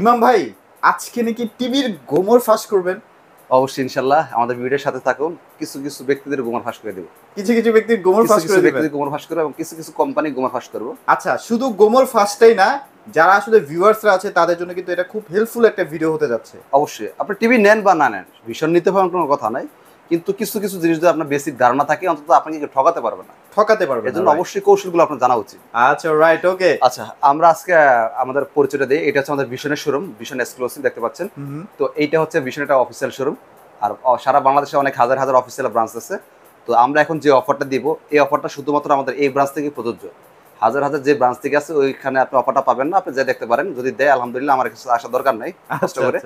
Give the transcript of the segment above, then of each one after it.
ইমাম ভাই, আজকে নাকি টিভির গোমর ফাঁস করবেন? অবশ্যই ইনশাল্লাহ আমাদের ভিডিওর সাথে থাকুন। কিছু কিছু ব্যক্তিদের গোমর ফাঁস করে দেব। কিছু কিছু ব্যক্তির গোমর কিছু ফাঁস কিছু করে দিবেন? ব্যক্তিদের গোমর ফাঁস করবো এবং কিছু কিছু কোম্পানি গোমর ফাঁস করবো। আচ্ছা, শুধু গোমর ফাঁসটাই না, যারা আসলে ভিউয়ার্সরা আছে তাদের জন্য কিন্তু এটা খুব হেল্পফুল একটা ভিডিও হতে যাচ্ছে। অবশ্যই আপনি টিভি নেন বা না নেন, ভীষণ নিতে পারেন, কোনো কথা নাই, কিন্তু কিছু কিছু জিনিস যদি আপনার বেসিক ধারণা থাকে অন্তত আপনাকে কেউ ঠকাতে পারবে না। ঠকাতে পারবে এর না, জন্য right? অবশ্যই কৌশলগুলো আপনার জানা উচিত। আচ্ছা, রাইট, ওকে। আচ্ছা, আমরা আজকে আমাদের পরিচয়টা দিই। এটা হচ্ছে আমাদের ভিশনের শোরুম, ভিশন এক্সক্লুসিভ দেখতে পাচ্ছেন। হুম। তো এইটা হচ্ছে ভিশন, একটা অফিসিয়াল শোরুম। আর সারা বাংলাদেশে অনেক হাজার হাজার অফিসিয়াল ব্রাঞ্চ আছে। তো আমরা এখন যে অফারটা দিব, এই অফারটা শুধুমাত্র আমাদের এই ব্রাঞ্চ থেকে প্রযোজ্য। হাজার হাজার যে ব্রাঞ্চ থেকে আছে ওইখানে আপনি অফারটা পাবেন না। আপনি যা দেখতে পারেন, যদি দেয় আলহামদুলিল্লাহ, আমার কিছু আসার দরকার নাই কষ্ট করে।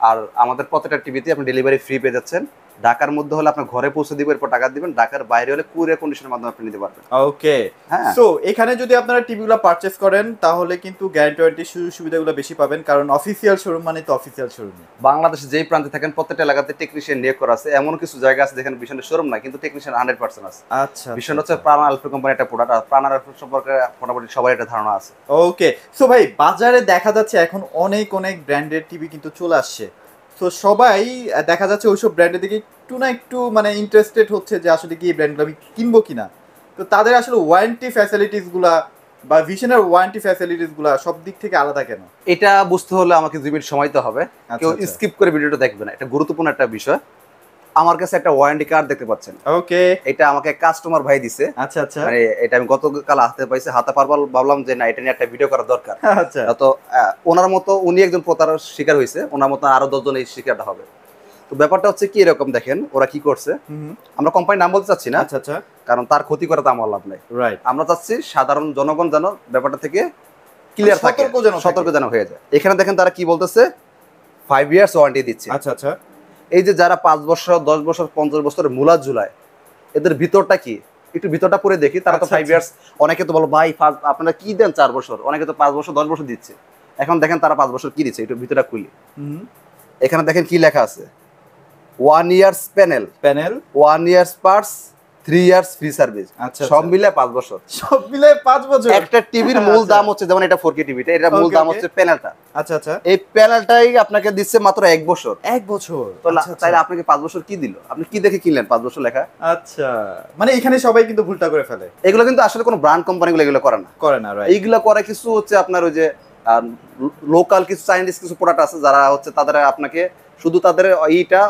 আর আমাদের প্রত্যেকটা টিভিতে আপনি ডেলিভারি ফ্রি পেয়ে যাচ্ছেন। ঢাকার মধ্যে হলে আপনার ঘরে পৌঁছে দিব, এরপর টাকা দিবেন। ঢাকার বাইরে হলে কুরিয়ার কন্ডিশনের মাধ্যমে আপনি নিতে পারবেন। ওকে। হ্যাঁ, সো এখানে যদি আপনারা টিভিগুলো পারচেজ করেন তাহলে কিন্তু গ্যারান্টি ওয়ারেন্টি সুযোগ সুবিধাগুলো বেশি পাবেন, কারণ অফিসিয়াল শোরুম মানে তো অফিসিয়াল শোরুম। বাংলাদেশে যেই প্রান্তে থাকেন প্রত্যেকটা এলাকাতে টেকনিশিয়ান নিয়োগ করা আছে। এমন কিছু জায়গা আছে যেখানে ভীষণের শোরুম না, কিন্তু টেকনিশিয়ান 100% আছে। আচ্ছা, ভীষণ হচ্ছে প্রাণ আলফা কোম্পানি একটা প্রোডাক্ট। আর প্রাণ আলফা সম্পর্কে মোটামুটি সবাই একটা ধারণা আছে। ওকে। সো ভাই, বাজারে দেখা যাচ্ছে এখন অনেক অনেক ব্র্যান্ডের টিভি কিন্তু চলে আসছে। তো সবাই দেখা যাচ্ছে ওইসব ব্র্যান্ডের দিকে একটু না একটু মানে ইন্টারেস্টেড হচ্ছে যে আসলে কি এই ব্র্যান্ডগুলো আমি কিনবো কিনা। তো তাদের আসলে ওয়ারেন্টি ফ্যাসিলিটিসগুলা বা ভিশনের ওয়ারেন্টি ফ্যাসিলিটিসগুলা সব দিক থেকে আলাদা কেন? এটা বুঝতে হলে আমাকে 2 মিনিট সময় তো হবে। কেউ আচ্ছা। স্কিপ করে ভিডিওটা দেখবে না, এটা গুরুত্বপূর্ণ একটা বিষয়। আমার কাছে একটা ওয়ারেন্টি কার্ড দেখতে পাচ্ছেন। ওকে। এটা আমাকে কাস্টমার ভাই দিছে। আচ্ছা আচ্ছা মানে এটা আমি গতকাল হাতে পাইছি, হাতে পারবো, ভাবলাম যে না, এটা নিয়ে একটা ভিডিও করা দরকার। আচ্ছা তো ওনার মতো উনি একজন প্রতারণার শিকার হয়েছে, ওনার মতো আরো 10 জন এই শিকারটা হবে। তো ব্যাপারটা হচ্ছে কি, এরকম দেখেন ওরা কি করছে। হুম। আমরা কোম্পানির নাম বলতে চাচ্ছি না, আচ্ছা আচ্ছা, কারণ তার ক্ষতি করে তো আমার লাভ নাই। রাইট। আমরা চাচ্ছি সাধারণ জনগণ যেন ব্যাপারটা থেকে ক্লিয়ার থাকে, সতর্ক যেন হয়ে যায়। এখানে দেখেন তারা কি বলতেছে, 5 ইয়ার্স ওয়ারেন্টি দিচ্ছে। আচ্ছা আচ্ছা, এই যে যারা 5 বছর, 10 বছর, 50 বছরের মূলা ঝুলায়, এদের ভিতরটা কি একটু ভিতরটা পরে দেখি। তারা তো 5 ইয়ার্স, অনেকে তো বলো ভাই আপনারা কি দেন 4 বছর, অনেকে তো 5 বছর 10 বছর দিচ্ছে। এখন দেখেন তারা 5 বছর কি দিচ্ছে, একটু ভিতরটা খুলি। হুম। এখানে দেখেন কি লেখা আছে, 1 years panel, 1 years parts, 3 years free service. আচ্ছা, সব মিলে 5 বছর। সব মিলে 5 বছর। একটা টিভির মূল দাম হচ্ছে, যেমন এটা 4K টিভিটা, এটা মূল দাম হচ্ছে প্যানেলটা। আচ্ছা আচ্ছা, এই প্যানেলটাই আপনাকে দিচ্ছে মাত্র 1 বছর। 1 বছর। তো তাইলে আপনাকে 5 বছর কি দিল? আপনি কি দেখে কিনলেন 5 বছর লেখা? আচ্ছা, মানে এখানে সবাই কিন্তু ভুলটা করে ফেলে। এগুলো কিন্তু আসলে কোনো ব্র্যান্ড কোম্পানিগুলো এগুলো করে না। রাইট। এইগুলো করে কিছু হচ্ছে আপনার ওই যে লোকাল কিছু চাইনিজ কিছু প্রোডাক্ট আছে, যারা হচ্ছে তাদের আপনাকে শুধু তাদের এইটা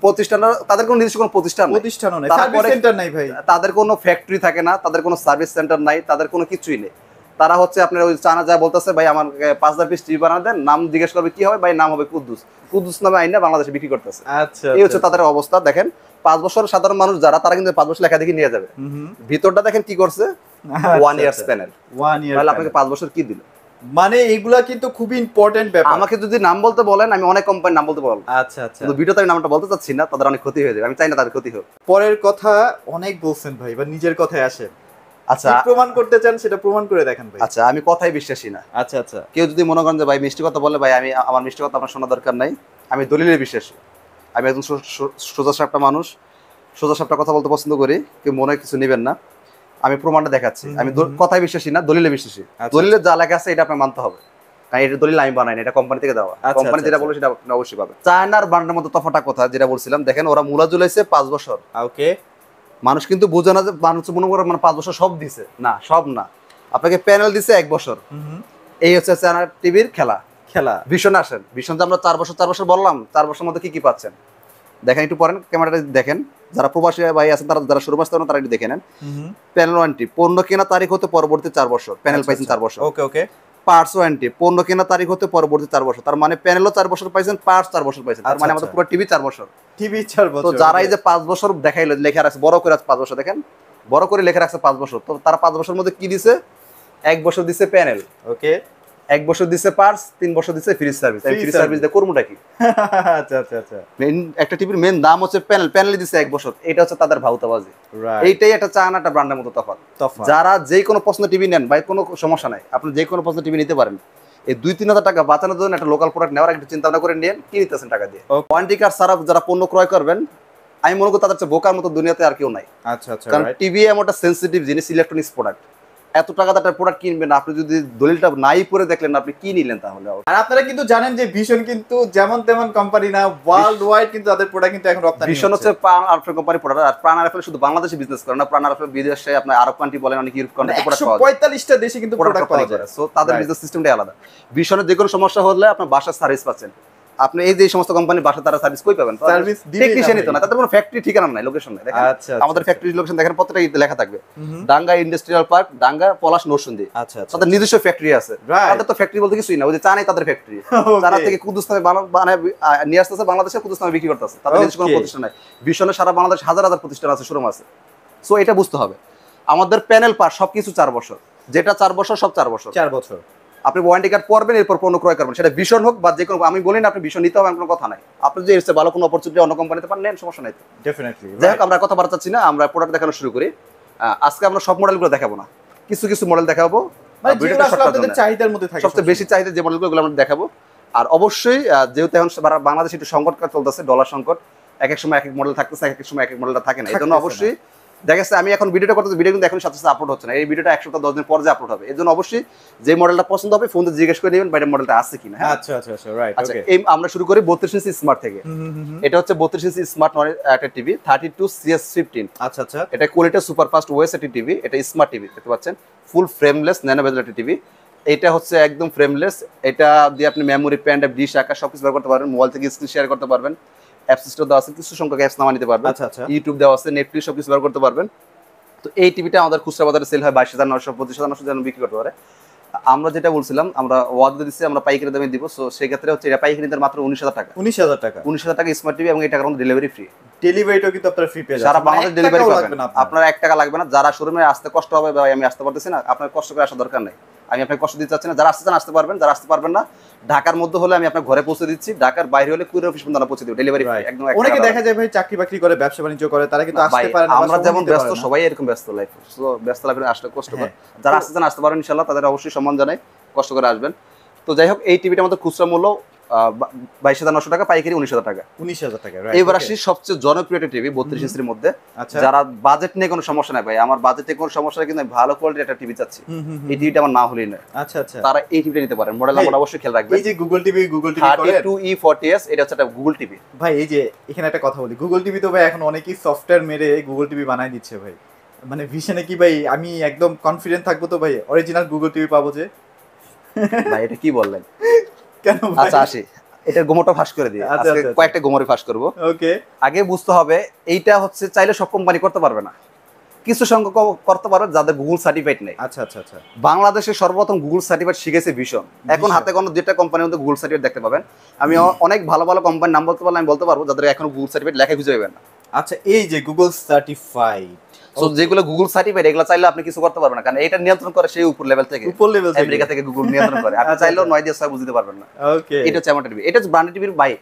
প্রতিষ্ঠান, তাদের কোনো নির্দিষ্ট কোনো প্রতিষ্ঠানও নাই, সার্ভিস সেন্টার নাই ভাই। তাদের কোনো ফ্যাক্টরি থাকে না, তাদের কোনো সার্ভিস সেন্টার নাই, তাদের কোনো কিছুই নেই। তারা হচ্ছে আপনার ওই চানা যা বলতেছে, ভাই আমার 5000 পিস টিভি বানা দেন, নাম জিজ্ঞেস করবে কি হবে, ভাই নাম হবে কুদ্দুস নামে আইনা বাংলাদেশে বিক্রি করতেছে। আচ্ছা, এই হচ্ছে তাদের অবস্থা। দেখেন 5 বছর সাধারণ মানুষ যারা, তারা কিন্তু 5 বছর লেখা দেখে নিয়ে যাবে। ভিতরটা দেখেন কি করছে, 1 ইয়ার্স প্যানেল। 1 ইয়ার, তাহলে আপনাকে 5 বছর কি দিল? মানে এগুলা কিন্তু খুবই ইম্পর্টেন্ট ব্যাপার। আমাকে যদি নাম বলতে বলেন, আমি অনেক কোম্পানির নাম বলতে বলবো। আচ্ছা আচ্ছা, কিন্তু ভিডিওতে আমি নামটা বলতে চাচ্ছি না, তাদের অনেক ক্ষতি হয়ে যাবে, আমি চাই না তাদের ক্ষতি হোক। পরের কথা অনেক বলছেন ভাই, বা নিজের কথায় আসেন। আচ্ছা, কি প্রমাণ করতে চান সেটা প্রমাণ করে দেখান ভাই। আচ্ছা, আমি কথাই বিশ্বাসী না। আচ্ছা আচ্ছা, কেউ যদি মনে করেন যে ভাই মিষ্টি কথা বলে, ভাই আমি আমার মিষ্টি কথা আপনার শোনা দরকার নাই, আমি দলিলে বিশ্বাসী। আমি একজন সোজা সাপটা মানুষ, সোজা সাপটা কথা বলতে পছন্দ করি, কেউ মনে কিছু নেবেন না। আমি প্রমাণটা দেখাচ্ছি, আমি কথাই বিশ্বাসী না, দলিলে বিশ্বাসী। দলিলে যা লেখা আছে এটা আপনার মানতে হবে, কারণ এটা দলিল আমি বানাই না, এটা কোম্পানি থেকে দেওয়া। কোম্পানি যেটা বলে সেটা আপনি অবশ্যই পাবেন। চায়নার ব্র্যান্ডের মধ্যে তফাৎটা কথা যেটা বলছিলাম, দেখেন ওরা মূলা ঝুলাইছে 5 বছর। ওকে। মানুষ কিন্তু বোঝে না যে, মানুষ মনে করে মানে 5 বছর সব দিছে, না সব না, আপনাকে প্যানেল দিছে 1 বছর। এই হচ্ছে চায়নার টিভির খেলা। ভীষণ আসেন, ভীষণ যে আমরা 4 বছর বললাম, 4 বছরের মধ্যে কি কি পাচ্ছেন দেখেন, একটু পরেন ক্যামেরাটা দেখেন। যারা প্রবাসী ভাই আছেন, তারা যারা শোরুম আসতে পারেন, তারা একটু দেখে নেন। প্যানেল ওয়ারেন্টি, পণ্য কেনা তারিখ হতে পরবর্তী 4 বছর, প্যানেল পাইছেন 4 বছর। ওকে ওকে। পার্টস ওয়ারেন্টি, পণ্য কেনা তারিখ হতে পরবর্তী 4 বছর, তার মানে প্যানেলও 4 বছর পাইছেন, পার্টস 4 বছর পাইছেন, তার মানে আমাদের পুরো টিভি 4 বছর। তো যারা এই যে 5 বছর দেখাইলো, লেখা রাখছে বড় করে 5 বছর, দেখেন বড় করে লেখা রাখছে 5 বছর। তো তারা 5 বছরের মধ্যে কি দিছে? 1 বছর দিছে প্যানেল, ওকে, 1 বছর দিছে পার্টস, 3 বছর দিছে ফ্রি সার্ভিস। এই ফ্রি সার্ভিস দিয়ে করবোটা কি? আচ্ছা আচ্ছা আচ্ছা, মেইন একটা টিভির মেইন দাম হচ্ছে প্যানেল দিছে 1 বছর। এটা হচ্ছে তাদের ভাউতাবাজি। এইটাই একটা চায়না একটা ব্র্যান্ডের মতো তফাৎ। যারা যে কোনো পছন্দ টিভি নেন ভাই, কোনো সমস্যা নাই, আপনি যে কোনো পছন্দ টিভি নিতে পারেন। এই 2-3 হাজার টাকা বাঁচানোর জন্য একটা লোকাল প্রোডাক্ট নেওয়ার একটু চিন্তা ভাবনা করে নিন, কি নিতেছেন টাকা দিয়ে। ওয়ারেন্টি কার্ড ছাড়া যারা পণ্য ক্রয় করবেন, আমি মনে করি তাদের চেয়ে বোকার মতো দুনিয়াতে আর কেউ নাই। আচ্ছা আচ্ছা, কারণ টিভি এমন একটা সেন্সিটিভ জিনিস, ইলেকট্রনিক্স প্রোডাক্ট। এত টাকা একটা প্রোডাক্ট কিনবেন, আপনি যদি দলিলটা নাই পরে দেখলেন আপনি কি নিলেন তাহলে? আর আপনারা কিন্তু জানেন যে ভিশন কিন্তু যেমন তেমন কোম্পানি না, ওয়ার্ল্ড ওয়াইড কিন্তু তাদের প্রোডাক্ট কিন্তু এখন রপ্তানি ভিশন হচ্ছে প্রাণ আরএফএল কোম্পানি প্রোডাক্ট। আর প্রাণ আরএফএল শুধু বাংলাদেশে বিজনেস করে না, প্রাণ আরএফএল বিদেশে আপনার আরব কান্ট্রি বলেন, অনেক ইউরোপ কান্ট্রিতে প্রোডাক্ট পাওয়া যায়। 145টা দেশে কিন্তু প্রোডাক্ট পাওয়া যায়। সো তাদের বিজনেস সিস্টেমটাই আলাদা। ভিশনের যে কোনো সমস্যা হলে আপনার বাসার সার্ভিস পাচ্ছেন। আপনি এই যে সমস্ত কোম্পানির বাসা তারা সার্ভিস কই পাবেন? সার্ভিস টেকনিশিয়ানই তো না, তাদের কোনো ফ্যাক্টরি ঠিকানা নাই, লোকেশন নাই। দেখেন আচ্ছা আমাদের ফ্যাক্টরি লোকেশন দেখেন, প্রত্যেকটা লেখা থাকবে ডাঙ্গা ইন্ডাস্ট্রিয়াল পার্ক, ডাঙ্গা, পলাশ, নরসিংদী। আচ্ছা আচ্ছা, তাদের নিজস্ব ফ্যাক্টরি আছে। তাদের তো ফ্যাক্টরি বলতে কিছুই না, ওই যে চা নেই তাদের ফ্যাক্টরি। তারা থেকে কুদুস নামে মানে নিয়ে আসতেছে, বাংলাদেশে কুদুস নামে বিক্রি করতেছে। তাদের নিজস্ব কোনো প্রতিষ্ঠান নাই। ভিশনে সারা বাংলাদেশ হাজার হাজার প্রতিষ্ঠান আছে, শোরুম আছে। সো এটা বুঝতে হবে। আমাদের প্যানেল পার সবকিছু 4 বছর, যেটা 4 বছর সব 4 বছর। 4 বছর আপনি ওয়ারেন্টি কার্ড পড়বেন, এরপর পণ্য ক্রয় করবেন, সেটা ভিশন হোক বা যে কোনো। আমি বলি না আপনি ভিশন নিতে হবে, এমন কোনো কথা নাই। আপনি যে এসে ভালো কোনো অপরচুনিটি অন্য কোম্পানিতে পান, নেন, সমস্যা নাই। ডেফিনেটলি। যাই হোক, আমরা কথা বাড়াতে চাচ্ছি না, আমরা প্রোডাক্ট দেখানো শুরু করি। আজকে আমরা সব মডেলগুলো দেখাবো না, কিছু কিছু মডেল দেখাবো, মানে যেগুলো আসলে আপনাদের চাহিদার মধ্যে থাকে, সবচেয়ে বেশি চাহিদা যে মডেলগুলো আমরা দেখাবো। আর অবশ্যই যেহেতু এখন বাংলাদেশে একটু সংকটকাল চলতেছে, ডলার সংকট, এক এক সময় এক এক মডেল থাকতেছে, এক এক সময় এক এক মডেলটা থাকে না। এই জন্য অবশ্যই দেখা যাচ্ছে আমি এখন ভিডিওটা করতেছি, ভিডিও কিন্তু এখন সাথে সাথে আপলোড হচ্ছে না। এই ভিডিওটা 1 সপ্তাহ 10 দিন পর যে আপলোড হবে। এই জন্য অবশ্যই যে মডেলটা পছন্দ হবে ফোন দিয়ে জিজ্ঞেস করে নেবেন বাইরের মডেলটা আছে কিনা। আচ্ছা আচ্ছা আচ্ছা, রাইট। আচ্ছা, আমরা শুরু করি 32 ইঞ্চি স্মার্ট থেকে। এটা হচ্ছে 32 ইঞ্চি স্মার্ট একটা টিভি 32CS15। আচ্ছা আচ্ছা, এটা কোয়ালিটি সুপার ফাস্ট ওএস এটি টিভি। এটা স্মার্ট টিভি দেখতে পাচ্ছেন, ফুল ফ্রেমলেস ন্যানো বেজেল টিভি। এটা হচ্ছে একদম ফ্রেমলেস। এটা দিয়ে আপনি মেমোরি, পেন ড্রাইভ, ডিশ, আকার সবকিছু ব্যবহার করতে পারবেন। মোবাইল থেকে স্ক্রিন শেয়ার করতে পারবেন। অ্যাপ সিস্টেম দেওয়া আছে, কিছু সংখ্যক অ্যাপস নামা নিতে পারবেন। আচ্ছা আচ্ছা, ইউটিউব দেওয়া আছে, নেটফ্লিক্স সবকিছু ব্যবহার করতে পারবেন। তো এই টিভিটা আমাদের খুচরা বাজারে সেল হয় 22,900, 25,900 যেন বিক্রি করতে পারে। আমরা যেটা বলছিলাম, আমরা ওয়াদা দিচ্ছি আমরা পাইকারি দামে দিব। সো সেক্ষেত্রে হচ্ছে এটা পাইকারি দাম মাত্র 19,000 টাকা। 19,000 টাকা, 19,000 টাকা স্মার্ট টিভি, এবং এই টাকার মধ্যে ডেলিভারি ফ্রি। ডেলিভারিটাও কিন্তু আপনারা ফ্রি পেয়ে যাবেন, সারা বাংলাদেশ ডেলিভারি পাবেন। না আপনার 1 টাকা লাগবে না। যারা শোরুমে আসতে কষ্ট হবে, ভাই আমি আসতে পারতেছি না, আপনার কষ্ট করে আসার দরকার নেই। আমি আপনাকে কষ্ট দিতে চাচ্ছি না। যারা আসতে চান আসতে পারবেন, যারা আসতে পারবেন না, ঢাকার মধ্যে হলে আমি আপনার ঘরে পৌঁছে দিচ্ছি, ঢাকার বাইরে হলে কুরিয়ার অফিস পর্যন্ত পৌঁছে দিব, ডেলিভারি ফ্রি একদম। অনেকে দেখা যায় ভাই চাকরি বাকরি করে, ব্যবসা বাণিজ্য করে, তারা কিন্তু আসতে পারে না। আমরা যেমন ব্যস্ত, সবাই এরকম ব্যস্ত লাইফ। সো ব্যস্ত লাইফে আসলে কষ্ট করে। যারা আসতে চান আসতে পারেন ইনশাআল্লাহ, তাদের অবশ্যই সম্মান জানাই, কষ্ট করে আসবেন। তো যাই হোক, এই টিভিটা আমাদের খুচরা মূল্য 22,900 টাকা, পাইকারি 19,000 টাকা। 19,000 টাকা। এবার আসি সবচেয়ে জনপ্রিয় টিভি 32 ইঞ্চির মধ্যে। যারা বাজেট নিয়ে কোনো সমস্যা নাই, ভাই আমার বাজেটে কোনো সমস্যা নাই, কিন্তু আমি ভালো কোয়ালিটির একটা টিভি চাচ্ছি, এই টিভিটা আমার না হলেই নয়। আচ্ছা আচ্ছা, তারা এই টিভিটা নিতে পারেন। মডেল নাম্বার অবশ্যই খেয়াল রাখবেন। এই যে গুগল টিভি করেন 32E40s, এটা হচ্ছে একটা গুগল টিভি। ভাই এই যে এখানে একটা কথা বলি, গুগল টিভি তো ভাই এখন অনেকেই সফটওয়্যার মেরে গুগল টিভি বানায় দিচ্ছে ভাই। মানে ভিশনে কি ভাই আমি একদম কনফিডেন্ট থাকবো তো ভাই অরিজিনাল গুগল টিভি পাবো যে? ভাই এটা কি বললেন? কেন ভাই? আচ্ছা আসি, এটা গোমরটা ফাঁস করে দিই। আজকে কয়েকটা গোমরে ফাঁস করব। ওকে, আগে বুঝতে হবে এইটা হচ্ছে চাইলে সব কোম্পানি করতে পারবে না, কিছু সংখ্যক করতে পারবে যাদের গুগল সার্টিফাইড নেই। আচ্ছা আচ্ছা আচ্ছা, বাংলাদেশে সর্বপ্রথম গুগল সার্টিফাইড শিখেছে ভিশন। এখন হাতে কোনো দুইটা কোম্পানির মধ্যে গুগল সার্টিফাইড দেখতে পাবেন। আমি অনেক ভালো ভালো কোম্পানির নাম বলতে পারলে আমি বলতে পারবো, যাদের এখনো গুগল সার্টিফাইড লেখা খুঁজে পাবেন না। আচ্ছা, এই যে গুগল সার্টিফাইড, সো যেগুলো গুগল সার্টিফাইড এগুলো চাইলে আপনি কিছু করতে পারবেন না, কারণ এটা নিয়ন্ত্রণ করে সেই উপর লেভেল থেকে, উপর লেভেল থেকে, আমেরিকা থেকে গুগল নিয়ন্ত্রণ করে। আপনি চাইলেও 9 দিয়ে 6 বুঝতে পারবেন না। ওকে, এটা হচ্ছে আমার টিভি। এটা হচ্ছে ব্র্যান্ডেড টিভির ভাই।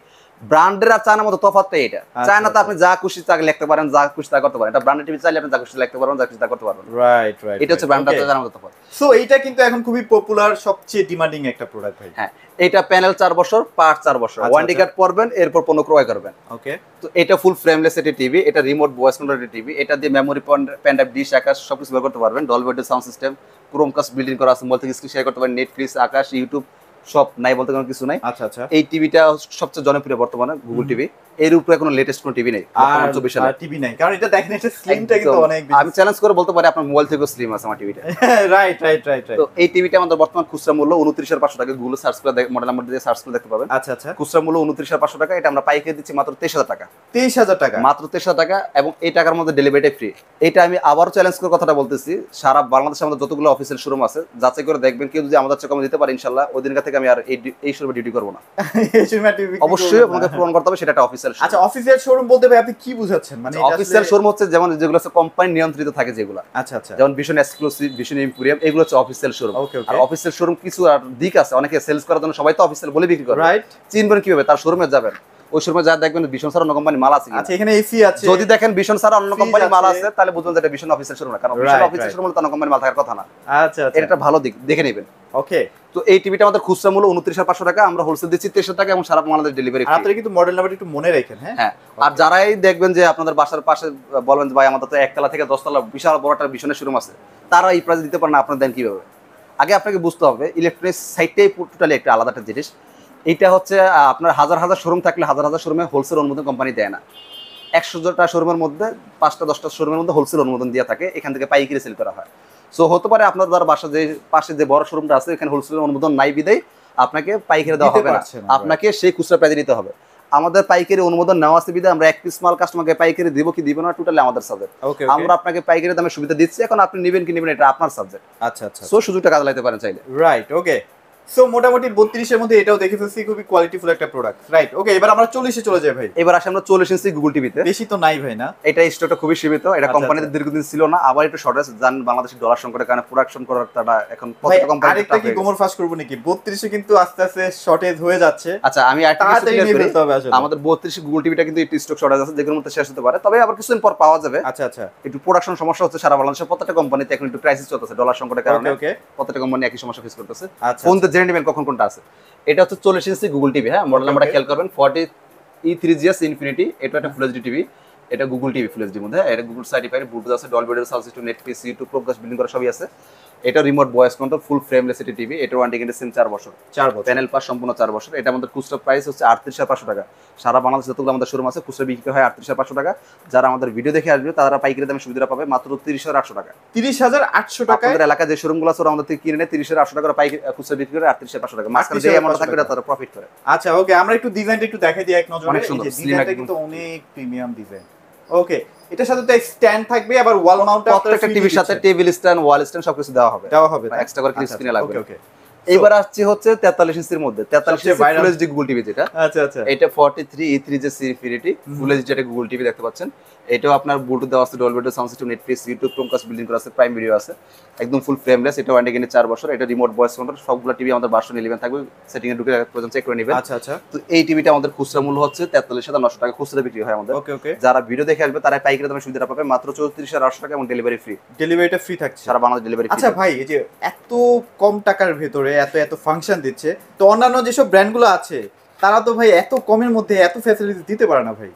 ব্র্যান্ডের আর চায়নার মধ্যে তফাৎটা এটা। চায়নাতে আপনি যা খুশি তা লিখতে পারেন, যা খুশি তা করতে পারেন। এটা ব্র্যান্ডেড টিভি, চাইলে আপনি যা খুশি লিখতে পারবেন, যা খুশি তা করতে পারবেন। রাইট রাইট, এটা হচ্ছে ব্র্যান্ডের চায়নার মধ্যে তফাৎ। সো এইটা কিন্তু এখন খুবই পপুলার, সবচেয়ে ডিমান্ডিং একটা প্রোডাক্ট ভাই। হ্যাঁ, এটা প্যানেল 4 বছর, পার্ট 4 বছর, ওয়ারেন্টি কার্ড পড়বেন, এরপর পণ্য ক্রয় করবেন। ওকে, তো এটা ফুল ফ্রেমলেস এটি টিভি। এটা রিমোট ভয়েস কন্ট্রোল টিভি। এটা দিয়ে মেমোরি, পেন ড্রাইভ, ডিশ, আকাশ সবকিছু ব্যবহার করতে পারবেন। Dolby audio sound system, Chromecast build in করা আছে, মোবাইল থেকে স্ক্রিন শেয়ার করতে পারবেন, নেটফ্লিক্স, আকাশ, ইউটিউব সব নাই বলতে কোনো কিছু নাই। আচ্ছা আচ্ছা, এই টিভিটা সবচেয়ে জনপ্রিয় বর্তমানে গুগল টিভি। এর উপরে কোনো লেটেস্ট কোনো টিভি নেই, আর 24 সালে টিভি নাই, কারণ এটা দেখেন এটা স্লিমটা কিন্তু অনেক বেশি। আমি চ্যালেঞ্জ করে বলতে পারি আপনার মোবাইল থেকেও স্লিম আছে আমার টিভিটা। Right right right right. তো এই টিভিটা আমাদের বর্তমান খুচরা মূল্য 29,500 টাকা। গুগল সার্চ করে মডেল নাম্বার দিয়ে সার্চ করে দেখতে পাবেন। আচ্ছা আচ্ছা, খুচরা মূল্য 29,500 টাকা। এটা আমরা পাইকারি দিচ্ছি মাত্র 23,000 টাকা। 23,000 টাকা, মাত্র 23,000 টাকা, এবং এই টাকার মধ্যে ডেলিভারি ফ্রি। এটা আমি আবারও চ্যালেঞ্জ করে কথাটা বলতেছি, সারা বাংলাদেশে আমাদের যতগুলো অফিসিয়াল শোরুম আছে যাচাই করে দেখবেন, কেউ যদি আমাদের চেয়ে কমে দিতে পারে ইনশাআল্লাহ ওই দিনকার থেকে আমি আর এই শোরুমে ডিউটি করব না। অবশ্যই আপনাকে প্রমাণ করতে হবে সেটা একটা অফিসিয়াল শোরুম। আচ্ছা, অফিসিয়াল শোরুম বলতে ভাই আপনি কি বুঝাচ্ছেন? মানে অফিসিয়াল শোরুম হচ্ছে যেমন যেগুলো হচ্ছে কোম্পানি নিয়ন্ত্রিত থাকে যেগুলো, আচ্ছা আচ্ছা, যেমন ভিশন এক্সক্লুসিভ, ভিশন ইম্পোরিয়াম, এগুলো হচ্ছে অফিসিয়াল শোরুম। ওকে ওকে, আর অফিসিয়াল শোরুম কিছু আর দিক আছে, অনেকে সেলস করার জন্য সবাই তো অফিসিয়াল বলে বিক্রি করে। রাইট, চিনবেন কিভাবে? তার শোরুমে যাবেন, ওই সময় যা দেখবেন ভীষণ স্যার অন্য কোম্পানি মাল আছে কিনা। আচ্ছা এখানে এসি আছে, যদি দেখেন ভীষণ স্যার অন্য Fridge কোম্পানি মাল আছে। আছে তাহলে বুঝবেন যে এটা ভীষণ অফিসের শোরুম না, কারণ Right, ভীষণ অফিসের right. শোরুম হলে তো অন্য কোম্পানি মাল থাকার কথা না। আচ্ছা আচ্ছা এটা একটা ভালো দিক, দেখে নেবেন। ওকে। তো এই টিভিটা আমাদের খুচরা মূল্য 29,500 টাকা, আমরা হোলসেল দিচ্ছি 2300 টাকা এবং সারা বাংলাদেশ ডেলিভারি আর আপনারা কিন্তু মডেল নাম্বারটা একটু মনে রাখেন। হ্যাঁ হ্যাঁ। আর যারাই দেখবেন যে আপনাদের বাসার পাশে বলবেন যে ভাই আমাদের তো একতলা থেকে 10তলা বিশাল বড় একটা ভীষণের শোরুম আছে, তারা এই প্রাইস দিতে পারেন না, আপনার দেন কিভাবে? আগে আপনাকে বুঝতে হবে ইলেকট্রনিক্স সাইডটাই টোটালি একটা আলাদা একটা জিনিস। এটা হচ্ছে আপনার হাজার হাজার শোরুম থাকলে হাজার হাজার শোরুমে হোলসেল অনুমোদন কোম্পানি দেয় না। 100টা শোরুমের মধ্যে 5টা 10টা শোরুমের মধ্যে হোলসেল অনুমোদন দেওয়া থাকে, এখান থেকে পাইকারি সেল করা হয়। সো হতে পারে আপনার যার বাসা যে পাশে যে বড় শোরুমটা আছে এখানে হোলসেল অনুমোদন নাই বিদেয় আপনাকে পাইকারি দেওয়া হবে না, আপনাকে সেই খুচরা প্রাইজে নিতে হবে। আমাদের পাইকারি অনুমোদন নেওয়া আছে বিধায় আমরা এক পিস মাল কাস্টমারকে পাইকারি দিব কি দিব না টোটালি আমাদের সাবজেক্ট। ওকে আমরা আপনাকে পাইকারি দামে সুবিধা দিচ্ছি, এখন আপনি নেবেন কি নেবেন এটা আপনার সাবজেক্ট। আচ্ছা আচ্ছা সো সুযোগটা কাজে লাগাতে পারেন চাইলে। Right okay. সো মোটামুটি 32 এর মধ্যে এটাও দেখে ফেলছি, খুবই কোয়ালিটিফুল একটা প্রোডাক্ট। রাইট ওকে, এবার আমরা 40 এ চলে যাই ভাই। এবার আসে আমরা 40 ইঞ্চি গুগল টিভিতে। বেশি তো নাই ভাই না? এটা স্টকটা খুবই সীমিত, এটা আচ্ছা, কোম্পানিতে আচ্ছা। দীর্ঘদিন ছিল না, আবার একটু শর্টেজ জান বাংলাদেশের ডলার সংকটের কারণে প্রোডাকশন করার তারা এখন ভাই প্রত্যেকটা কোম্পানি। আরেকটা কি গোমর ফাঁস করব নাকি? 32 এ কিন্তু আস্তে আস্তে শর্টেজ হয়ে যাচ্ছে। আচ্ছা আমি একটা কিছু তাড়াতাড়ি clear নিয়ে করি। ফেলতে হবে আসলে। আমাদের 32 গুগল টিভিটা কিন্তু একটু স্টক শর্টেজ আছে, যেগুলোর মধ্যে শেষ হতে পারে, তবে আবার কিছুদিন পর পাওয়া যাবে। আচ্ছা আচ্ছা একটু প্রোডাকশন সমস্যা হচ্ছে সারা বাংলাদেশের প্রত্যেকটা কোম্পানিতে, এখন একটু ক্রাইসিস চলতেছে ডলার সংকটের কারণে। ওকে ওকে প্রত্যেকটা কোম্পানি একই সমস্যা ফেস করতেছে। আচ্ছা ফোনতে জেনে নেবেন কখন কোনটা আছে। এটা হচ্ছে 40 ইঞ্চি গুগল টিভি। হ্যাঁ, মডেল Okay, নাম্বারটা okay. খেয়াল করবেন 40 E3GS ইনফিনিটি। এটা একটা ফুল এইচডি টিভি, এটা গুগল টিভি ফুল এইচডির মধ্যে। এটা গুগল সার্টিফাইড, ব্লুটুথ আছে, Dolby digital sound system, Netflix, YouTube, Chromecast, building করা সবই আছে। এটা রিমোট ভয়েস কন্ট্রোল, ফুল ফ্রেমলেস এটি টিভি। এটা ওয়ারেন্টি গ্যারান্টি সিম 4 বছর, 4 বছর। প্যানেল পাস সম্পূর্ণ 4 বছর। এটা আমাদের খুচরা প্রাইস হচ্ছে 38,500 টাকা। সারা বাংলাদেশে যতগুলো আমাদের শোরুম আছে খুচরা বিক্রি হয় 38,500 টাকা। যারা আমাদের ভিডিও দেখে আসবে তারা পাইকারি দামে সুবিধা পাবে মাত্র 30,800 টাকা। 30,800 টাকায় আপনাদের এলাকায় যে শোরুমগুলো আছে ওরা আমাদের থেকে কিনে নেয় 30,800 টাকা, পাইকারি খুচরা বিক্রি করে 38,500 টাকা। মাঝখানে যে অ্যামাউন্ট থাকে এটা তারা প্রফিট করে। আচ্ছা ওকে, আমরা একটু ডিজাইনটা একটু দেখাই দিই এক নজরে। অনেক সুন্দর, এই যে slim ডিজাইনটা একদম। কিন্তু অনেক প্রিমিয়াম ডিজাইন। ওকে, এটার সাথে তো স্ট্যান্ড থাকবে, আবার ওয়াল মাউন্ট প্রত্যেকটা টিভির সাথে টেবিল স্ট্যান্ড, ওয়াল স্ট্যান্ড সবকিছু দেওয়া হবে। দেওয়া হবে। এক্সট্রা করে ক্লিপ স্ক্রিনে লাগবে। ওকে ওকে। এবার আসছে হচ্ছে 43 ইঞ্চির মধ্যে। 43 সবচেয়ে ইঞ্চি viral। Full HD Google TV যেটা। আচ্ছা আচ্ছা এটা 43 E3GS ইনফিনিটি ফুল এইচডি একটা গুগল টিভি দেখতে পাচ্ছেন। এটাও আপনার ব্লুটুথ দেওয়া আছে, Dolby digital sound system, Netflix, YouTube, Chromecast, building করা আছে, প্রাইম ভিডিও আছে, একদম ফুল ফ্রেমলেস। এটা ওয়ারেন্টি গ্যারান্টি 4 বছর। এটা রিমোট ভয়েস কন্ট্রোল। সবগুলো টিভি আমাদের ভার্সন 11 থাকবে, সেটিং এ ঢুকে পর্যন্ত চেক করে নেবেন। আচ্ছা আচ্ছা তো এই টিভিটা আমাদের খুচরা মূল্য হচ্ছে 43,900 টাকা, খুচরা বিক্রি হয় আমাদের। ওকে ওকে। যারা ভিডিও দেখে আসবে তারা পাইকারি দামে সুবিধা পাবে মাত্র 34,800 টাকা এবং ডেলিভারি ফ্রি। ডেলিভারিটা ফ্রি থাকছে সারা বাংলাদেশ ডেলিভারি ফ্রি। আচ্ছা ভাই, এই যে এত কম টাকার ভেতরে এত এত ফাংশন দিচ্ছে, তো অন্যান্য যেসব ব্র্যান্ডগুলো আছে তারা তো ভাই এত কমের মধ্যে এত ফ্যাসিলিটি দিতে পারে না ভাই।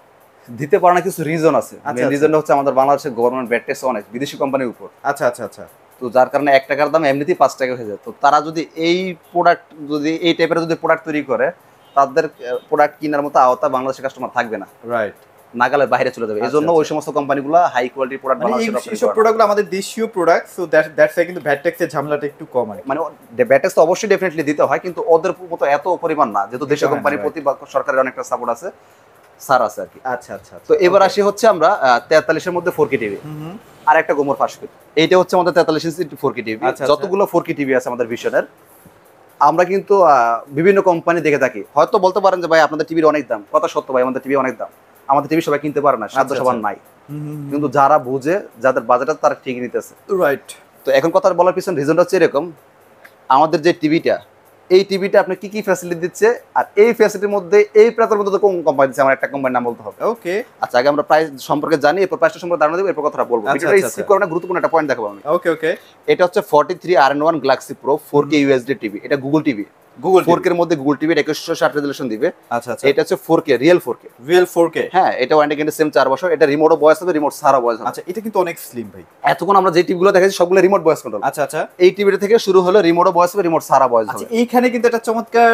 দিতে পারে না, কিছু রিজন আছে। আচ্ছা, মেইন রিজনটা হচ্ছে আমাদের বাংলাদেশের গভর্নমেন্ট ব্যাট ট্যাক্স অনেক বিদেশি কোম্পানির উপর। আচ্ছা আচ্ছা আচ্ছা তো যার কারণে 1 টাকার দাম এমনিতেই 5 টাকা হয়ে যায়। তো তারা যদি এই প্রোডাক্ট যদি এই টাইপের যদি প্রোডাক্ট তৈরি করে, তাদের প্রোডাক্ট কেনার মতো আওতা বাংলাদেশের কাস্টমার থাকবে না, রাইট। নাগালের বাইরে চলে যাবে। এই জন্য আচ্ছা, ওই সমস্ত কোম্পানিগুলো হাই কোয়ালিটির প্রোডাক্ট মানে এইসব প্রোডাক্টগুলো আমাদের দেশীয় প্রোডাক্ট, সো দ্যাটস কিন্তু ভ্যাট ট্যাক্সের ঝামেলাটা একটু কম আর কি। মানে ব্যাট ট্যাক্স তো অবশ্যই ডেফিনেটলি দিতে হয়, কিন্তু ওদের মতো এত পরিমাণ না, যেহেতু দেশীয় হয় না, কোম্পানির প্রতি সরকারের অনেকটা সাপোর্ট আছে, সার আছে আর কি। আচ্ছা আচ্ছা। তো এবার আসি হচ্ছে আমরা 43 এর মধ্যে 4K টিভি। হুম আর একটা গোমর ফাঁস করি। এইটা হচ্ছে আমাদের 43 ইঞ্চি 4K টিভি। আচ্ছা, আচ্ছা। যতগুলো 4K টিভি আছে আমাদের ভিশনের, আমরা কিন্তু বিভিন্ন কোম্পানি দেখে থাকি। হয়তো বলতে পারেন যে ভাই আপনাদের টিভির অনেক দাম, কথা সত্য ভাই, আমাদের টিভি অনেক দাম। আমাদের টিভি সবাই কিনতে পারে না, সাধ্য আচ্ছা, সবার আচ্ছা। নাই, কিন্তু যারা বুঝে, যাদের বাজেট আছে তারা ঠিকই নিতেছে। রাইট। তো এখন কথা বলার পিছনে রিজনটা হচ্ছে এরকম, আমাদের যে টিভিটা, এই টিভিটা আপনি কি কি ফ্যাসিলিটি দিচ্ছে, আর এই ফ্যাসিলিটির মধ্যে এই প্রাতের মধ্যে তো কোন কোম্পানি দিচ্ছে, আমার একটা কোম্পানির নাম বলতে হবে। ওকে আচ্ছা, আগে আমরা প্রাইস সম্পর্কে জানি, এরপর প্রাইসটা সম্পর্কে ধারণা দেবো, এরপর কথাটা বলবো। আচ্ছা, ভিডিওটা আচ্ছা, স্কিপ করবেন না, গুরুত্বপূর্ণ একটা পয়েন্ট দেখাবো আমি। ওকে ওকে। এটা হচ্ছে 43 RN1 Galaxy Pro 4K UHD TV. এটা গুগল টিভি। গুগল 4K এর মধ্যে গুগল টিভি 2160 রেজোলিউশন দিবে। আচ্ছা আচ্ছা। এটা হচ্ছে 4K real 4K। Real 4K। হ্যাঁ, এটা ওয়ারেন্টি গ্যারান্টি সেম 4 বছর। এটা রিমোটও ভয়েস হবে, রিমোট সারা ভয়েস হবে। আচ্ছা, এটা কিন্তু অনেক স্লিম ভাই। এতক্ষণ আমরা যে টিভিগুলো দেখাচ্ছি সবগুলো রিমোট ভয়েস কন্ট্রোল। আচ্ছা আচ্ছা। এই টিভিটা থেকে শুরু হলো রিমোটও ভয়েস হবে, রিমোট সারা ভয়েস আচ্ছা, হবে। এইখানে কিন্তু একটা চমৎকার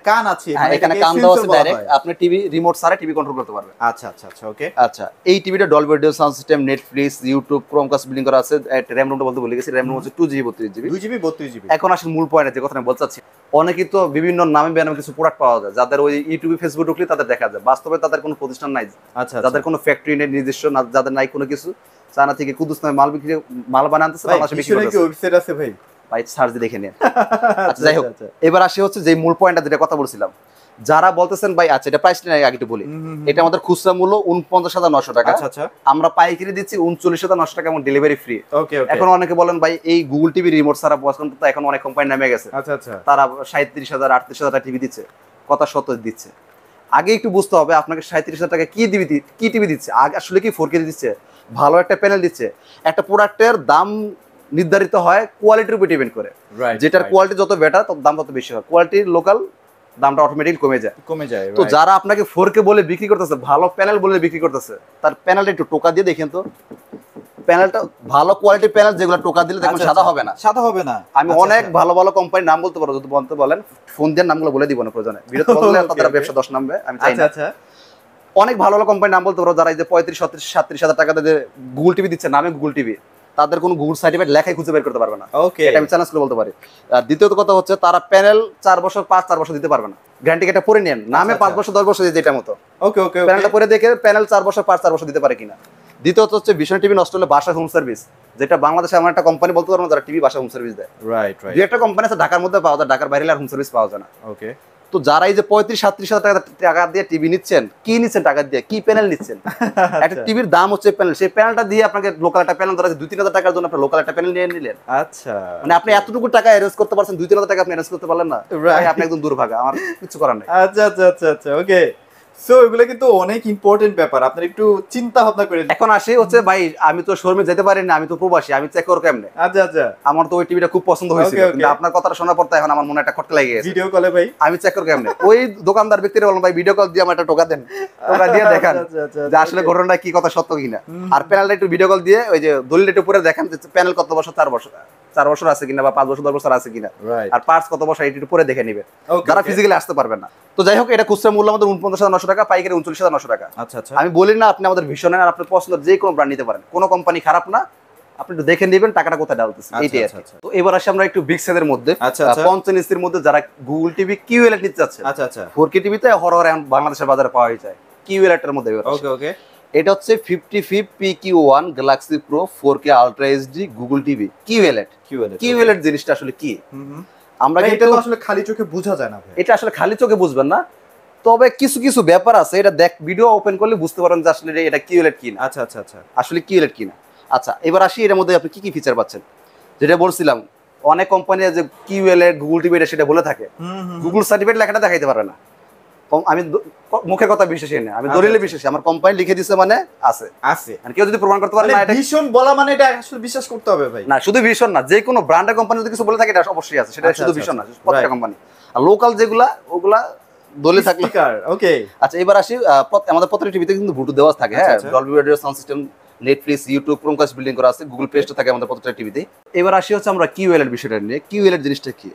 কান আছে, হ্যাঁ, মানে এখানে এটাকে কান দেওয়া আছে sensor বলা ডাইরেক্ট, হয়। আপনি টিভি রিমোট সারা টিভি কন্ট্রোল করতে পারবেন। আচ্ছা আচ্ছা আচ্ছা ওকে। আচ্ছা, এই টিভিটা Dolby digital sound system, Netflix, YouTube, Chromecast building করা আছে। র্যাম রোমটা বলতে ভুলে গেছি, র্যাম রোম হচ্ছে 2GB 32GB। 2GB 32GB। এখন আসলে মূল পয়েন্টে যে কথা আমি বলতে চাচ্ছি, অনেকেই তো বিভিন্ন নামে বেনামে কিছু প্রোডাক্ট পাওয়া যায়, যাদের ওই ইউটিউবে ফেসবুক ঢুকলে তাদের দেখা যায়, বাস্তবে তাদের কোনো প্রতিষ্ঠান নাই, আচ্ছা যাদের কোনো ফ্যাক্টরি নেই নিজস্ব, যাদের নাই কোনো কিছু, চায়না থেকে কুদুস নামে মাল বিক্রি, মাল বানাতেছে, বাংলাদেশে বিক্রি কি করতেছে। ওয়েবসাইট আছে ভাই? ভাই সার্চ দিয়ে দেখে নিন। আচ্ছা, যাই হোক, এবার আসি হচ্ছে যে মূল পয়েন্টটা যেটা কথা বলছিলাম, যারা বলতেছেন ভাই আচ্ছা এটা প্রাইসটা আগে একটু বলি। এটা আমাদের খুচরা মূল্য 49,900 টাকা। আচ্ছা আচ্ছা আমরা পাইকারি দিচ্ছি 39,900 টাকা এবং ডেলিভারি ফ্রি। ওকে ওকে। এখন অনেকে বলেন ভাই এই গুগল টিভি রিমোট সারা বস তো এখন অনেক কোম্পানি নামে গেছে, আচ্ছা আচ্ছা। তারা 37,000 38,000 টাকা টিভি দিচ্ছে, কথা সত্য দিচ্ছে। আগে একটু বুঝতে হবে আপনাকে 37,000 টাকা কি টিভি দিচ্ছে, আগে আসলে কি 4K দিচ্ছে, ভালো একটা প্যানেল দিচ্ছে। একটা প্রোডাক্টের দাম নির্ধারিত হয় কোয়ালিটির উপর ডিপেন্ড করে, যেটার কোয়ালিটি যত বেটার তত দাম তত বেশি হয়, কোয়ালিটি লোকাল দামটা অটোমেটিক কমে যায়। তো যারা আপনাকে 4K বলে বিক্রি করতেছে, ভালো প্যানেল বলে বিক্রি করতেছে, তার প্যানেলটা একটু টোকা দিয়ে দেখেন তো, প্যানেলটা ভালো কোয়ালিটির প্যানেল যেগুলো টোকা দিলে দেখুন সাদা হবে না, সাদা হবে না। আমি অনেক ভালো ভালো কোম্পানির নাম বলতে পারবো, যদি বলতে বলেন ফোন দিয়ে নামগুলো বলে দিব না প্রয়োজনে, ভিডিওতে বললে তাদের ব্যবসা দশ নামবে, আমি চাই না। আচ্ছা, অনেক ভালো ভালো কোম্পানির নাম বলতে পারবো, যারা এই যে 35-37 টাকা দিয়ে গুগল টিভি দিচ্ছে, নামে গুগল টিভি, তাদের কোনো গুগল সার্টিফিকেট লেখাই খুঁজে বের করতে পারবে না। ওকে, এটা আমি চ্যালেঞ্জ করে বলতে পারি। আর দ্বিতীয়ত কথা হচ্ছে তারা প্যানেল 4 বছর 4 বছর দিতে পারবে না, গ্যারান্টি এটা পরে নেন, নামে 5 বছর 10 বছর যেটা মতো। ওকে ওকে, প্যানেলটা পরে দেখে প্যানেল 4 বছর 4 বছর দিতে পারে কিনা। দ্বিতীয়ত হচ্ছে ভিশন টিভি নষ্ট হলে বাসা হোম সার্ভিস, যেটা বাংলাদেশে এমন একটা কোম্পানি বলতে পারবো যারা টিভি বাসা হোম সার্ভিস দেয়। রাইট। যে একটা কোম্পানি আছে ঢাকার মধ্যে পাওয়া যায়, ঢাকার বাইরে আর হোম সার্ভিস পাওয়া যায় না। ওকে, তো যারা এই যে 35-37 হাজার টাকা দিয়ে টিভি নিচ্ছেন, কি নিচ্ছেন টাকা দিয়ে, কি প্যানেল নিচ্ছেন? একটা টিভির দাম হচ্ছে প্যানেল, সেই প্যানেলটা দিয়ে আপনাকে লোকাল একটা প্যানেল ধরা 2-3 হাজার টাকার জন্য আপনি লোকাল একটা প্যানেল নিয়ে নিলেন। আচ্ছা, মানে আপনি এতটুকু টাকা অ্যারেঞ্জ করতে পারছেন, 2-3 হাজার টাকা আপনি অ্যারেঞ্জ করতে পারলেন না, ভাই আপনি একদম দুর্ভাগা, আমার কিছু করার নাই। আচ্ছা, ওকে। সো এগুলো কিন্তু অনেক ইম্পর্টেন্ট ব্যাপার, আপনার একটু চিন্তা ভাবনা করে। এখন আসি হচ্ছে ভাই, আমি তো শোরুমে যেতে পারি না, আমি তো প্রবাসী, আমি চেক করব কেমনে? আচ্ছা, আমার তো ওই টিভিটা খুব পছন্দ হয়েছিল, কিন্তু আপনার কথাটা শোনার পর তো এখন আমার মনে একটা খটকা লেগে গেছে। ভিডিও কলে ভাই আমি চেক করব কেমনে? ওই দোকানদার ব্যক্তিরা বললাম ভাই ভিডিও কল দিয়ে আমার একটা টোকা দেন, টোকা দিয়ে দেখান যে আসলে ঘটনাটা কি, কথা সত্য কিনা। আর প্যানেলটা একটু ভিডিও কল দিয়ে ওই যে দলিলটা একটু পরে দেখান যে প্যানেল কত বছর, 4 বছর আছে কিনা বা 5 বছর 10 বছর আছে কিনা, আর পার্টস কত বছর একটু পরে দেখে নেবেন, যারা ফিজিক্যালি আসতে পারবেন না। তো যাই হোক, এটা খুচরা মূল্য আমাদের 49,900 টাকা, পাইকারি 39,900 টাকা। আচ্ছা, আমি বলি না আপনি আমাদের ভীষণ আর আপনার পছন্দের যে কোনো ব্র্যান্ড নিতে পারেন, কোনো কোম্পানি খারাপ না, আপনি একটু দেখে নেবেন টাকাটা কোথায় ডালতেছে, এইটাই আর কি। তো এবার আসি আমরা একটু বিগ সাইজের মধ্যে, 55 ইঞ্চির মধ্যে যারা গুগল টিভি কিউএলইডি নিতে চাচ্ছে। আচ্ছা, 4K টিভিতে হরহর এখন বাংলাদেশের বাজারে পাওয়া যায় কিউএলইডি এর মধ্যে। ওকে, এটা হচ্ছে 55 PQ1 Galaxy pro 4K ultra HD Google TV QLED জিনিসটা আসলে কি? আমরা এটা তো আসলে খালি চোখে বোঝা যায় না ভাই, এটা আসলে খালি চোখে বুঝবেন না, তবে কিছু কিছু ব্যাপার আছে, এটা ভিডিও ওপেন করলে বুঝতে পারেন যে আসলে এটা কিউএলইডি কিনা। আচ্ছা, আসলে কিউএলইডি কিনা। আচ্ছা, এবার আসি এর মধ্যে আপনি কি কি ফিচার পাচ্ছেন। যেটা বলছিলাম, অনেক কোম্পানি যে কিউএলইডি গুগল টিভি এটা সেটা বলে থাকে, গুগল সার্টিফিকেট লেখাটা দেখাইতে পারে না। আমি মুখের কথা বিশ্বাসী না, আমি দলিলে বিশ্বাসী, আমার কোম্পানি লিখে দিচ্ছে মানে আছে, মানে কেউ যদি প্রমাণ করতে পারে না, এটা ভীষণ বলা মানে এটা আসলে বিশ্বাস করতে হবে ভাই। না, শুধু ভীষণ না, যে কোনো ব্র্যান্ডের কোম্পানি যদি কিছু বলে থাকে এটা অবশ্যই আছে, সেটা শুধু ভীষণ না, প্রত্যেকটা কোম্পানি। আর লোকাল যেগুলা ওগুলা দলিল থাকলে। ওকে, আচ্ছা, এবার আসি আমাদের প্রত্যেকটা টিভিতে কিন্তু ব্লুটুথ দেওয়া থাকে, হ্যাঁ, Dolby audio sound system, Netflix, YouTube, Chromecast building করা আছে, গুগল পেজটা থাকে আমাদের প্রত্যেকটা টিভিতে। এবার আসি হচ্ছে আমরা কিউএলইডি বিষয়টা নিয়ে। কিউএলইডি জিনিসটা কি?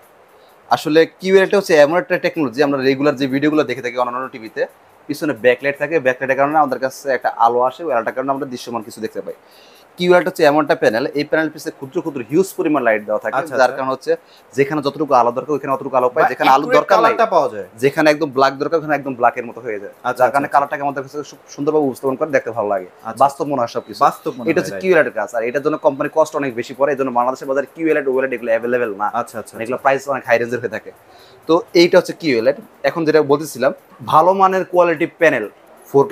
আসলে কিউএলইডি হচ্ছে এমন একটা টেকনোলজি, আমরা রেগুলার যে ভিডিওগুলো দেখে থাকি অন্যান্য টিভিতে, পিছনে ব্যাকলাইট থাকে, ব্যাকলাইটের কারণে আমাদের কাছে একটা আলো আসে, ওই আলোটার কারণে আমরা দৃশ্যমান কিছু দেখতে পাই। কিউএলইডি হচ্ছে এমন একটা প্যানেল, এই প্যানেল পিছে ক্ষুদ্র ক্ষুদ্র হিউজ পরিমাণ লাইট দেওয়া থাকে, যার কারণে হচ্ছে যেখানে যতটুকু আলো দরকার ওখানে অতটুকু আলো পায়, যেখানে আলো দরকার নাই পাওয়া যায়, যেখানে একদম ব্ল্যাক দরকার ওখানে একদম ব্ল্যাকের মতো হয়ে যায়, যার কারণে কালারটাকে আমাদের কাছে খুব সুন্দরভাবে উপস্থাপন করে দেখতে ভালো লাগে, বাস্তব মনে হয় সবকিছু। এটা হচ্ছে কিউএলইডি কাজ, আর এটার জন্য কোম্পানি কস্ট অনেক বেশি পড়ে, এই জন্য বাংলাদেশের বাজারে কিউএলইডি ওএলইডি এগুলো অ্যাভেলেবেল না। আচ্ছা, এগুলো প্রাইস অনেক হাই রেঞ্জের হয়ে থাকে। তো এইটা হচ্ছে কিউএলইডি। এখন যেটা বলতেছিলাম, ভালো মানের কোয়ালিটি প্যানেল 4K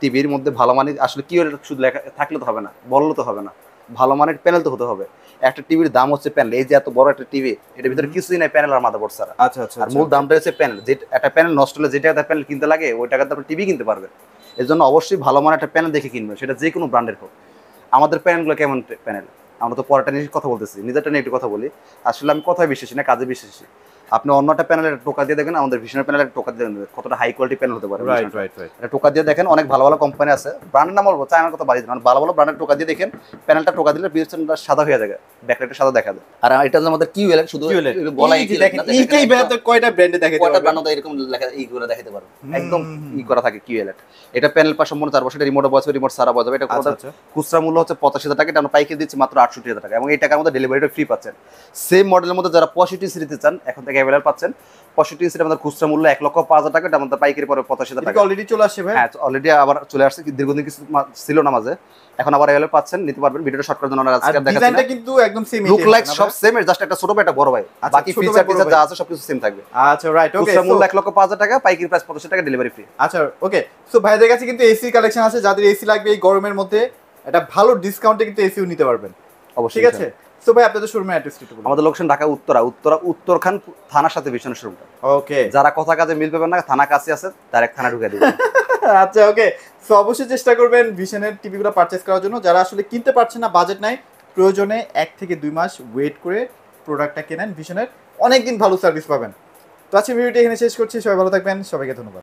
টিভির মধ্যে ভালো মানের আসলে কিউএলইডি শুধু লেখা থাকলে তো হবে না, বললে তো হবে না, ভালো মানের প্যানেল তো হতে হবে। একটা টিভির দাম হচ্ছে প্যানেল, এই যে এত বড় একটা টিভি, এটার ভিতরে কিছুই নাই প্যানেল আর মাদারবোর্ড ছাড়া। আচ্ছা, আর মূল দামটা হচ্ছে প্যানেল, যে একটা প্যানেল নষ্ট হলে যে টাকা প্যানেল কিনতে লাগে ওই টাকাতে আপনি টিভি কিনতে পারবেন। এর জন্য অবশ্যই ভালো মানের একটা প্যানেল দেখে কিনবেন, সেটা যে কোনো ব্র্যান্ডের হোক। আমাদের প্যানেলগুলো কেমন প্যানেল, আমরা তো পরেরটা নিয়ে কথা বলতেছি, নিজেরটা নিয়ে একটু কথা বলি। আসলে আমি কথায় বিশ্বাসী না, কাজে বিশ্বাসী। আপনি অন্যটা প্যানেলের টোকা দিয়ে দেখেন, আমাদের ভিশনের প্যানেলের টোকা দিয়ে দেখেন কতটা হাই কোয়ালিটি প্যানেল হতে পারে। এটা টোকা দিয়ে দেখেন, অনেক ভালো ভালো কোম্পানি আছে, ব্র্যান্ডের নাম বলবো, চায়নার কথা বাড়ি দেন, ভালো ভালো ব্র্যান্ডের টোকা দিয়ে দেখেন, প্যানেলটা টোকা দিলে পিছনটা সাদা হয়ে যায়, ব্যাকলাইটটা সাদা দেখা যায়। আর এটা যে আমাদের কিউএলইডি শুধু বলা এইটাই ব্র্যান্ডে কয়টা ব্র্যান্ডে দেখাতে পারবে, কয়টা ব্র্যান্ড এরকম লেখা এইগুলো দেখাতে পারবে, একদম করা থাকে কিউএলইডি। এটা প্যানেল পাশ সম্পূর্ণ 4 বছর, রিমোট বসবে, রিমোট সারা বসবে। এটা খুচরা মূল্য হচ্ছে 85,000 টাকা, এটা আমরা পাইকারি দিচ্ছি মাত্র 68,000 টাকা, এবং এই টাকার মধ্যে ডেলিভারিটা ফ্রি পাচ্ছেন। সেম মডেলের মধ্যে যারা 65 ইঞ্চি নিতে চান এখন থেকে অ্যাভেলেবল পাচ্ছেন। 65 ইঞ্চির আমাদের খুচরা মূল্য 1,05,000 টাকা, এটা আমাদের পাইকারি পরে 85,000 টাকা। অলরেডি চলে আসছে ভাই? হ্যাঁ, অলরেডি আবার চলে আসছে, দীর্ঘদিন কিছু ছিল না মাঝে, এখন আবার অ্যাভেলেবল পাচ্ছেন, নিতে পারবেন। ভিডিওটা শর্ট করার জন্য আমরা আজকে দেখাচ্ছি, ডিজাইনটা কিন্তু একদম সেম, লুক লাইক সব সেম, জাস্ট একটা ছোট ভাই একটা বড় ভাই, বাকি ফিচার যা আছে সবকিছু সেম থাকবে। আচ্ছা, রাইট, ওকে। খুচরা মূল্য 1,05,000 টাকা, পাইকারি প্রাইস 85,000 টাকা, ডেলিভারি ফ্রি। আচ্ছা, ওকে। সো ভাইদের কাছে কিন্তু এসি কালেকশন আছে, যাদের এসি লাগবে এই গরমের মধ্যে একটা ভালো ডিসকাউন্টে কিন্তু এসিও নিতে পারবেন, অবশ্যই। ঠিক আছে? সো ভাই আপনাদের শোরুমের অ্যাড্রেসটা একটু বলুন। আমাদের লোকেশন ঢাকা উত্তরখান থানার সাথে ভীষণ শোরুমটা। ওকে যারা কথা কাজে মিল পাবেন না, থানা কাছে আছে, ডাইরেক্ট থানা ঢুকে দিবেন। আচ্ছা ওকে, সো অবশ্যই চেষ্টা করবেন ভিশনের টিভিগুলো পারচেস করার জন্য। যারা আসলে কিনতে পারছেন না, বাজেট নাই, প্রয়োজনে 1 থেকে 2 মাস ওয়েট করে প্রোডাক্টটা কেনেন ভিশনের, অনেকদিন ভালো সার্ভিস পাবেন। তো আজকে ভিডিওটি এখানে শেষ করছি, সবাই ভালো থাকবেন, সবাইকে ধন্যবাদ।